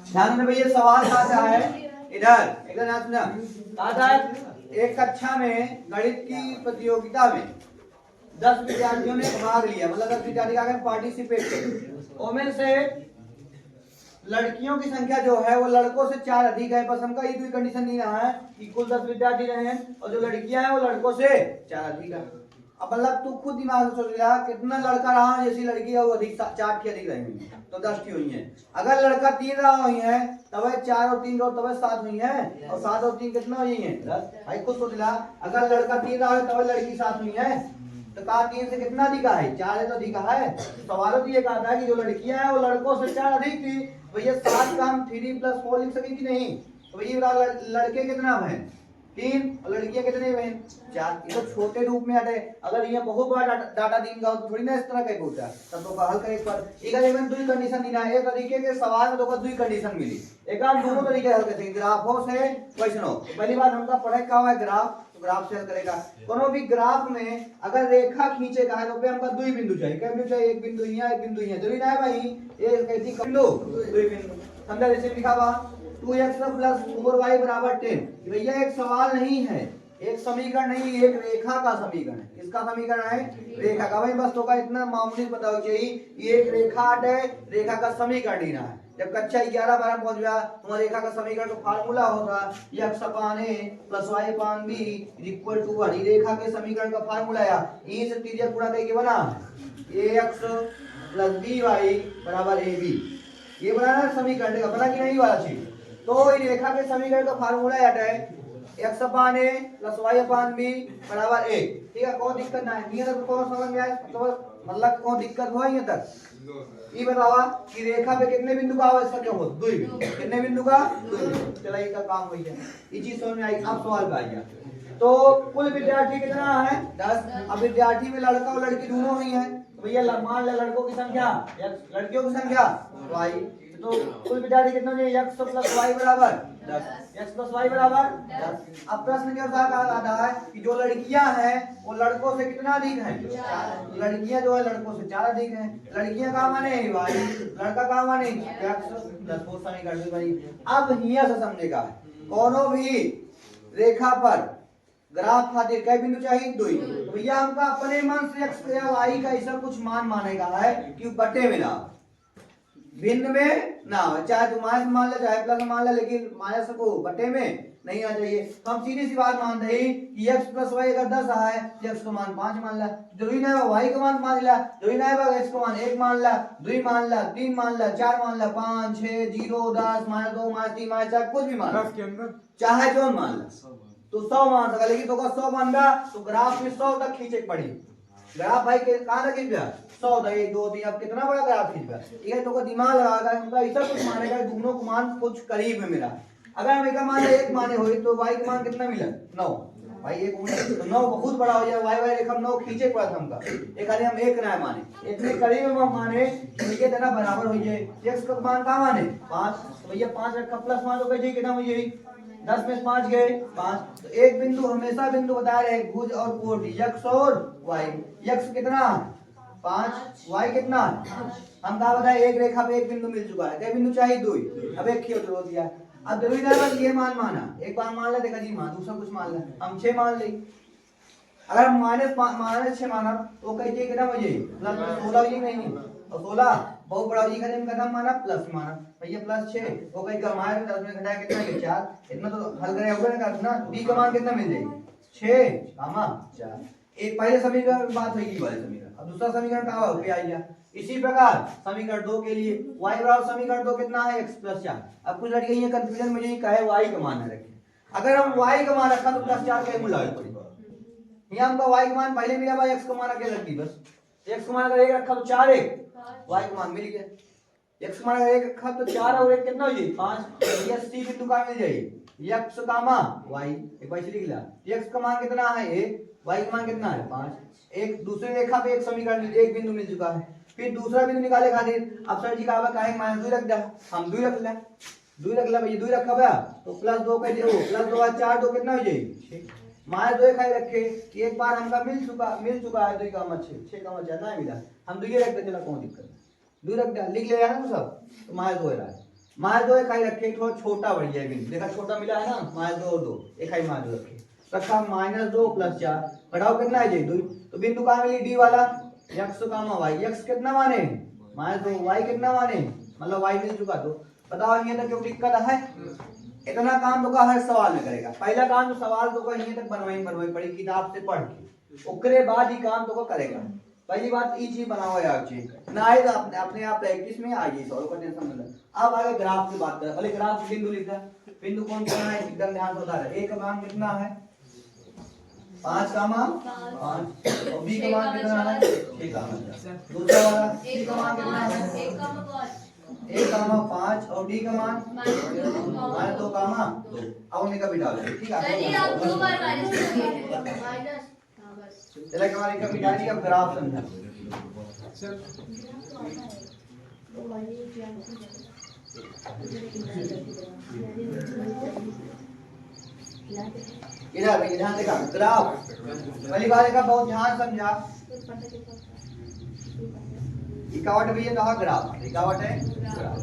ध्यान में भैया सवाल कहाँ से आया है, इधर इधर ध्यान सुना। कहा था एक कक्षा में गणित की प्रतियोगिता में 10 विद्यार्थियों ने भाग लिया, मतलब 10 विद्यार्थी का पार्टिसिपेट किया। उनमें से लड़कियों की संख्या जो है वो लड़कों से 4 अधिक है। बस हमका ये कोई कंडीशन नहीं रहा है कि कुल 10 विद्यार्थी रहे हैं और जो लड़कियां हैं वो लड़कों से 4 अधिक है। अब मतलब तू खुद दिमाग से सोच रहा कितना लड़का रहा जैसी लड़की है वो अधिक 4 की अधिक रही तो 10 की हुई है। अगर लड़का 3 रहा हुई है तब 4 और 3 तब 7 हुई है, और 7 और 3 कितना हुई है 10। भाई खुद सोच रहा अगर लड़का 3 रहा है तब लड़की 7 हुई है, तो कहा 3 से कितना अधिक है 4 है तो अधिक है। सवालों तो ये कहा था कि जो लड़कियां हैं वो लड़कों से 4 अधिक थी। भैया 7 का हम 3 + 4 लिख सके कि नहीं, तो भैया लड़के कितना है 3 और लड़कियां कितने हुए 4। ये तो छोटे रूप में आते। अगर ये बहुत बड़ा डाटा देंगे तो थोड़ी ना इस तरह का पूछा तब तो हल करे पर एक इवन दुई कंडीशन देना है। एक तरीके के सवाल में तो दुई कंडीशन मिली, एक हम दोनों तरीके हल करते हैं, ग्राफों से क्वेश्चनों। पहली बात हमका पढ़े का है ग्राफ, ग्राफ से हल करेगा। कोनो भी ग्राफ में अगर रेखा खींचे का है तो हमका दुई बिंदु चाहिए। क्या बिंदु चाहिए, एक बिंदु यहाँ एक बिंदु यहाँ, जरूरी ना है भाई ये कैसी बिंदु दुई बिंदु। समझा, जैसे लिखा हुआ 2x + 4y = 10। भैया एक सवाल नहीं है, एक समीकरण नहीं, एक रेखा का समीकरण है। किसका समीकरण है, रेखा का। भाई बस तो का इतना मामूली बताओ चाहिए ये एक रेखा है, रेखा का समीकरण लेना है। जब कक्षा 11-12 पहुंच गया तुम्हारे रेखा का समीकरण का फार्मूला होगा x upon a + y upon b = 1। रेखा के समीकरण का फार्मूला या e से त्रिज्या गुणा करके बना ax + by = ab। ये बनाना समीकरण का बना कि नहीं वाला चीज। तो ये रेखा के समीकरण का फार्मूला है x upon a + y upon b = 1। ठीक है, कोई दिक्कत ना है, ये तक कौन समझ में आए, मतलब कोई दिक्कत हो ये तक। ये बतावा कि रेखा पे कितने बिंदु का आवश्यक हो, दुई बिंदु। कितने बिंदु का, दुई बिंदु। चला इसका काम हो गया, ये चीज समझ में आई। अब सवाल पे आ गया तो कुल विद्यार्थी कितना है 10। अब विद्यार्थी में लड़का और लड़की दोनों ही है, तो भैया मान ले लड़कों की संख्या x, लड़कियों की संख्या y। तो कुल विद्यार्थी कितना है x + y = 10, x + y = 10। अब प्रश्न के अनुसार कहा जाता है कि जो लड़कियां हैं वो लड़कों से कितना अधिक हैं, लड़कियां जो है लड़कों से 4 अधिक हैं। लड़कियां का माने y, लड़का का माने x + 4 समीकरण बनी। अब हिया से समझेगा कोनो भी रेखा पर ग्राफ खातिर कई बिंदु चाहिए, दुई। तो भैया हमका अपने मन से x या y का ऐसा कुछ मान मानेगा है कि बटे में ना भिन्न में ना हो, चाहे तो माइनस मान ले चाहे प्लस मान ले, लेकिन माइनस को बटे में नहीं आ जाइए। तो हम सीधी सी बात मान रहे कि x + y अगर 10 है x का मान 5 मान ला, जरूरी ना है y का मान मान ला, जरूरी ना है x का मान 1 मान ला, 2 मान ला, 3 मान ला, 4 मान ला, 5 6 0 10 -2 -3 -4 कुछ भी मान ला, के अंदर चाहे जो मान ला तो 100 मान सका। लेकिन तो 100 मान रहा तो ग्राफ में 100 तक खींचे पड़ी। ग्राफ भाई के कहां तक खींच गया 100 तक, 1 2 3, अब कितना बड़ा ग्राफ खींच गया। ठीक है, तो दिमाग लगाएगा हमका ऐसा कुछ मानेगा दोनों को मान कुछ करीब में मिला। अगर हम एक मान 1 माने हुई तो y का मान कितना मिला 9। भाई एक तो 9 बहुत बड़ा हो जाए, y रेखा 9 खींचे पड़ा था हमका। एक आदमी हम 1 ना माने, इतने करीब में माने कि भैया देना बराबर हो जाए। x का मान का माने 5, तो भैया 5 रखा प्लस मान लो कहिए कितना हो जाए 10 में 5 गए 5। तो एक बिंदु हमेशा बिंदु बता रहे भुज और कोटि x और y। x कितना 5, y कितना हम कहा बताए एक रेखा पे एक बिंदु मिल चुका है, कई बिंदु चाहिए दुई। अब एक खींच रो दिया। अब जरूरी ना बस ये मान माना, एक बार मान ले देखा जी मान, दूसरा कुछ मान ले, हम 6 मान ले। अगर हम -6 माना तो कहिए कितना हो जाए +16 ही नहीं, और 16 बहुत बड़ा जी खत्म कदम माना प्लस माना भैया +6 वो कहीं का मान 10 में घटाया कितना है 4। इतना तो हल करे होगा ना, b का मान कितना मिल जाएगी 6, 4। एक पहले समीकरण की बात हुई वाले समीकरण, अब दूसरा समीकरण का हो गया आइया। इसी प्रकार समीकरण 2 के लिए y बराबर समीकरण 2 कितना है x + 4। अब कुछ लड़के ये कंफ्यूजन में यही कहे y का मान ना रखे। अगर हम y का मान रखा तो +4 का मूल आगे पड़ेगा। यहाँ हमका y का मान पहले मिला भाई, x का मान रखे रखी बस। x का मान अगर 1 रखा तो 4 1 y का मान मिल गया। x का मान अगर 1 रखा तो 4 और 1 कितना हो जाए 5। ये c बिंदु का मिल जाए x कामा y, एक बार लिख ला। x का मान कितना है 1, y का मान कितना है 5। एक दूसरी रेखा पे एक समीकरण एक बिंदु मिल चुका है, फिर दूसरा बिंदु निकाले खातिर अब सर जी का कहेंगे -2 रख दे, हम 2 रख ले, 2 रख ले भैया 2 रखा भैया तो +2 कह दे, +2 4 2 कितना हो जाए 6। -2 खाए रखे कि एक बार हमका मिल चुका है 2 का मत 6 का मत ना मिला, हम 2 रख दे, चला कौन दिक्कत 2 रख दे, लिख ले ना सब तो -2 रहा है। -2 इकाई रखे, थोड़ा छोटा बढ़िया बिंदु देखा, छोटा मिला है ना, -2 और 2 इकाई -2 रखे, रखा -2 + 4 घटाओ कितना है जी 2, तो बिंदु कहाँ मिली डी वाला, x, y, x कितना माने -2, y कितना माने, मतलब y मिल चुका। तो बताओ ये तक क्यों दिक्कत है, इतना काम तो का हर सवाल में करेगा, पहला काम तो सवाल तो का यहीं तक बनवाई पड़ी किताब से पढ़ के, उसके बाद ही काम तो का करेगा। पहली बात ये चीज बनाओ यार, चीज ना आए तो अपने आप प्रैक्टिस में आ गई, सॉल्व का टेंशन मत लो। अब आगे ग्राफ की बात करें, पहले ग्राफ बिंदु लिखा, बिंदु कौन सा है एकदम ध्यान से बता रहे, ए का मान कितना है 5 का मान 5 और बी का मान कितना है 6 का मान, दूसरा वाला सी का मान कितना है 1 का मान 5 और डी का मान -2 का मान 2। अब उन्हें कभी डाल ठीक है, चलिए आप 2 बार माइनस चला के हमारी कभी डाली, अब ग्राफ समझा। इधर ध्यान देखा ग्राफ, पहली बार का बहुत ध्यान समझा, इकावट भी है कहा ग्राफ, इकावट है ग्राफ,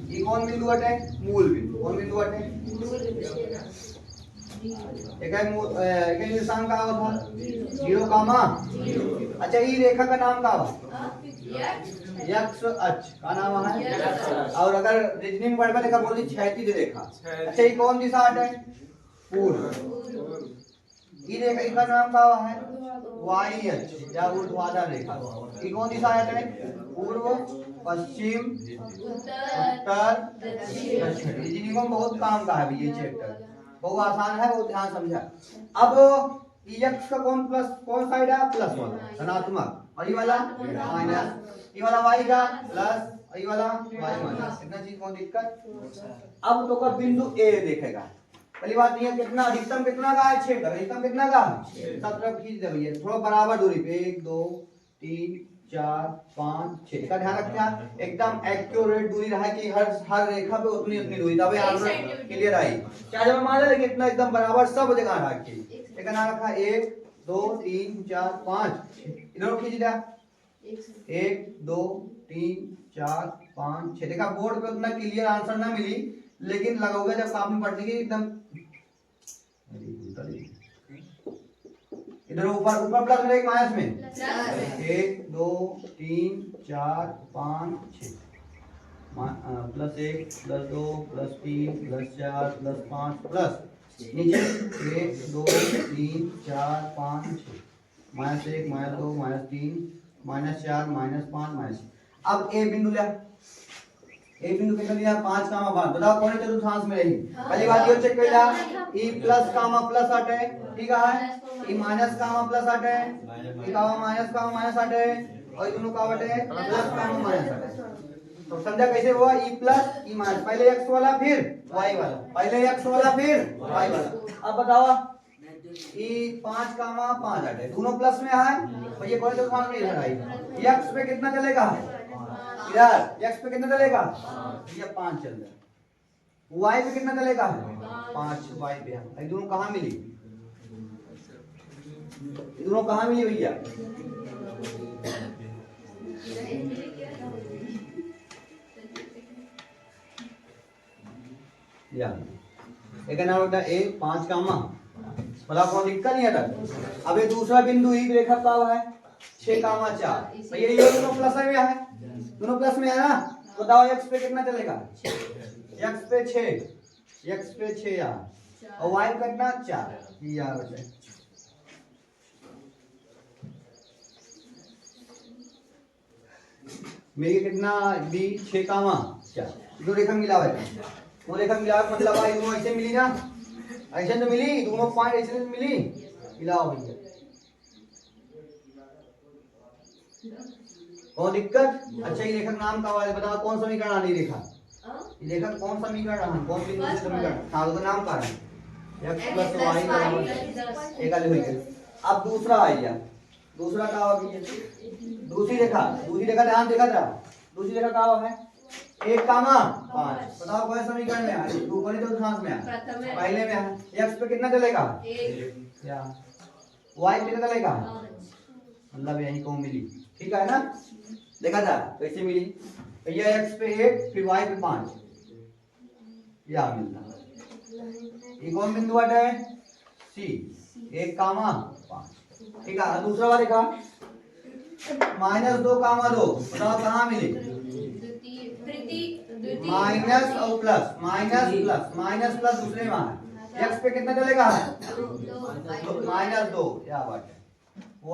ये कौन बिंदु हटे मूल बिंदु, कौन बिंदु हटे एक है निशान का था 0 कामा, अच्छा ये रेखा का नाम का यक्ष अक्ष का नाम है, और अगर रीजनिंग वर्ड में लिखा बोली क्षैतिज रेखा, अच्छा ये कौन दिशा है पूर्व, ये रेखा इसका नाम का है वाई अक्ष या ऊर्ध्वाधर रेखा, ये कौन दिशा है पूर्व पश्चिम उत्तर दक्षिण, रीजनिंग में बहुत काम का है ये चैप्टर, बहुत आसान है, बहुत ध्यान समझा। अब यक्ष का कौन साइड है प्लस वाला धनात्मक, और ये वाला माइनस, ये वाला वाई का प्लस और ये वाला वाई माइनस, इतना चीज कौन दिक्कत। अब तो का बिंदु ए देखेगा, पहली बात ये कितना अधिकतम कितना का है 6 का, अधिकतम कितना का है, सब तरफ खींच दे भैया थोड़ा बराबर दूरी पे 1 2 3 4 5 6 का ध्यान रखना, एकदम एक्यूरेट दूरी रहा कि हर रेखा पे उतनी उतनी दूरी, तभी आंसर क्लियर आई। क्या जब मान ले लेकिन इतना एकदम बराबर सब जगह रखी, एक नाम रखा 1 2 3 4 5 इधर खींच दिया 1 2 3 4 5 6, देखा बोर्ड पे उतना क्लियर आंसर ना मिली, लेकिन लगाओगे जब सामने पढ़ने की एकदम इधर ऊपर ऊपर प्लस में एक माइनस में 1 2 3 4 5 6 +1 +2 +3 +4 +5 प्लस नीचे 1 2 3 4 5 6 -1 -2 -3 -4 -5 अब ए बिंदु लिया, ए बिंदु कितना दिया 5 कामा 5, बताओ कौन चतुर्थांश में रही, पहली बात ये चेक कइला ई प्लस कामा प्लस हटे, ठीक है ई माइनस कामा प्लस हटे, ई कामा माइनस हटे, और दोनों का हटे प्लस कामा माइनस हटे, तो समझा कैसे हुआ ई प्लस ई माइनस, पहले x वाला फिर y वाला, पहले x वाला फिर y वाला। अब बताओ ई 5 कामा 5 हटे, दोनों प्लस में है और ये कौन चतुर्थांश में इधर आई, x पे कितना चलेगा इधर, x पे कितना चलेगा ये 5 चल रहा है, y पे कितना चलेगा 5 y पे, ये दोनों कहाँ मिली, ये दोनों कहाँ मिली भैया, या एक नाम होता है 5 कामा, मतलब कौन दिक्कत नहीं आता। अब ये दूसरा बिंदु ही रेखा का है 6 कामा 4, ये दोनों प्लस में है, दोनों प्लस में है ना, बताओ x पे कितना चलेगा, x पे 6 यार, और y पे कितना 4 यार बचे, मेरी कितना b 6 कामा 4, दो रेखा मिला हुआ है, वो रेखा मिला मतलब आई दोनों ऐसे मिली ना, ऐसे तो मिली, दोनों पॉइंट ऐसे तो मिली, मिलाओ भैया कौन दिक्कत। अच्छा ये रेखा नाम का है, बताओ कौन समीकरण आनी रेखा, ये रेखा कौन समीकरण है, कौन बिंदु से समीकरण, हाँ तो नाम का है x + y बराबर एक वाली हुई है। अब दूसरा आ गया, दूसरा का होगा दूसरी रेखा ध्यान देखा था, दूसरी रेखा का है 1 कामा 5, बताओ कौन समीकरण में है, ऊपर तो चतुर्थांश में है, पहले में है, x पे कितना चलेगा 1 या y पे कितना चलेगा, मतलब यही को मिली, ठीक है ना। देखा था कैसे मिली? भैया x पे 1 फिर y पे 5 या मिलता। ये कौन बिंदु है? C 1, 5। ठीक है, दूसरा वाला देखा -2, 2 बताओ कहाँ मिले? माइनस और प्लस, माइनस प्लस दूसरे में है। x पे कितना चलेगा है? -2 या बात।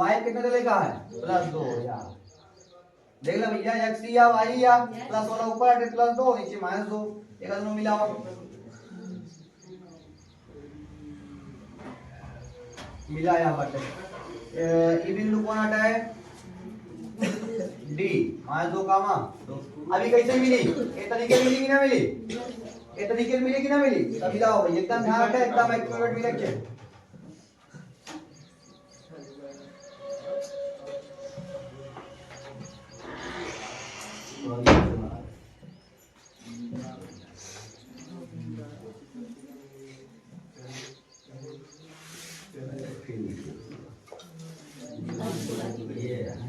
y कितना चलेगा है? +2 या। देख लो भैया x या y या प्लस वाला ऊपर है +2 नीचे -2 एक दोनों मिलाओ। मिला यहाँ पर ये बिंदु कौन हटा है? D -2, 2। अभी कैसे मिली? ये तरीके मिली कि ना मिली? ये तरीके मिली कि ना मिली? तभी लाओ भाई एकदम ध्यान रखना, एकदम एक्यूरेट मिले के।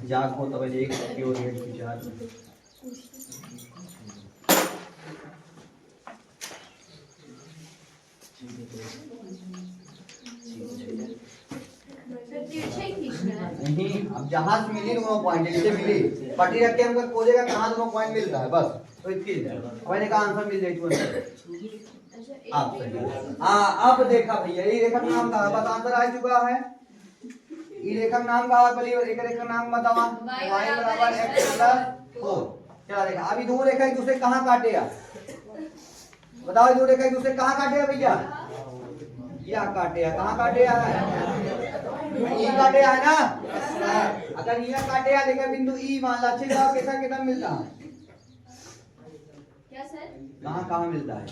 जाग हो तब एक प्योर रेट की जाग। नहीं, अब जहां से मिली दोनों पॉइंट जैसे मिली पट्टी रख के हमको खोजेगा कहां दोनों पॉइंट मिलता है बस तो इतनी मैंने कहा आंसर मिल जाए तुरंत। आप सही। हाँ अब देखा भैया ये रेखा नाम था बस आंसर आ चुका है। ये रेखा नाम का पहले एक रेखा नाम बताओ y बराबर x प्लस 4। चला देखा अभी दो रेखा एक दूसरे कहां काटेगा बताओ? दो रेखा एक दूसरे कहां काटेगा भैया? यह काटेगा कहां काटेगा है? ई काटेगा है ना। अगर यह काटेगा देखा बिंदु ई मान ला अच्छे जवाब कैसा कितना मिलता है? क्या सर? कहां कहां मिलता है?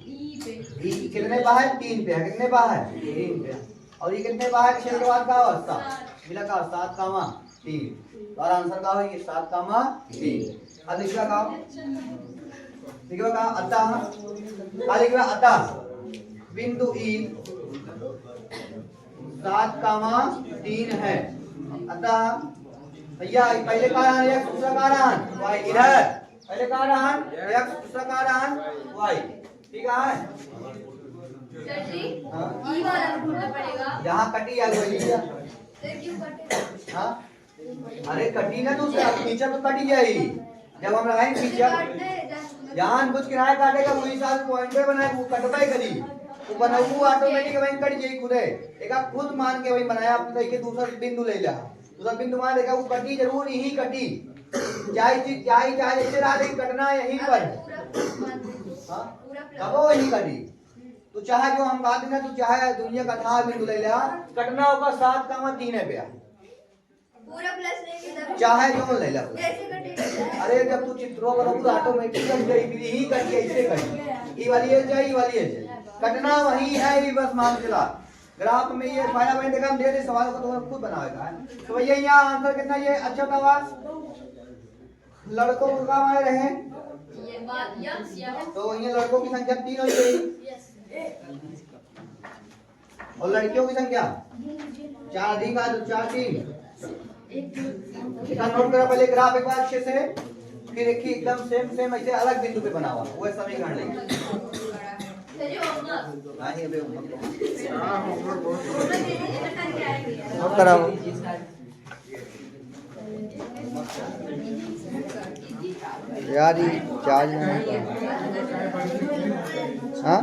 ई पे। ई कितने बाहर? 3 पे। कितने बाहर? 3 पे। और ये कितने बाहर? 6 के बाद का अवस्था मिला का 7, 3। और आंसर का हो ये 7, 3। अब लिखा का लिखा का अतः लिखा अतः बिंदु ई 7, 3 है। अतः भैया पहले का रहा x दूसरा का रहा y इधर पहले का रहा x दूसरा का रहा y ठीक है। सर जी ई वाला ढूंढना पड़ेगा। यहाँ कटी है वही सर क्यों कटे? हाँ अरे कटी ना तो नीचे तो कटी जाएगी जब हम लगाएंगे नीचे जान बुझ किराया काटेगा वही साथ पॉइंट पे बनाए वो कटवा ही करी वो बना वो ऑटोमेटिक वहीं कट जाएगी खुद है। एक आप खुद मान के वही बनाया आप देखिए दूसरा बिंदु ले लिया दूसरा बिंदु मान देखा वो कटी जरूर यही कटी चाहे जैसे रहा लेकिन कटना यहीं पर हाँ कब वो यही कटी। तो चाहे जो हम बात ना तो चाहे दुनिया का था बिंदु ले लिया कटना होगा 7, 3 है पे पूरा प्लस नहीं चाहे जो ले लिया। कैसे कटेगा? अरे जब तू चित्रों करोगे ऑटोमेटिक कट जाएगी यही कट के ऐसे कट ये वाली है जाए ये वाली है कटना वही है ये बस मान चला। ग्राफ में ये फायदा मैंने देखा हम ढेर सवालों को तो खुद बनाएगा तो भैया यहाँ आंसर कितना ये अच्छा था लड़कों का हमारे रहे ये बात यस यस तो ये लड़कों की संख्या 3 हो गई और लड़कियों की संख्या 4 अधिक है तो 4, 3 इतना नोट करा पहले ग्राफ एक बार अच्छे से फिर देखिए एकदम सेम ऐसे अलग बिंदु पे बना हुआ वो समीकरण लेंगे। नोट कराओ यार ये चार्ज नहीं। हाँ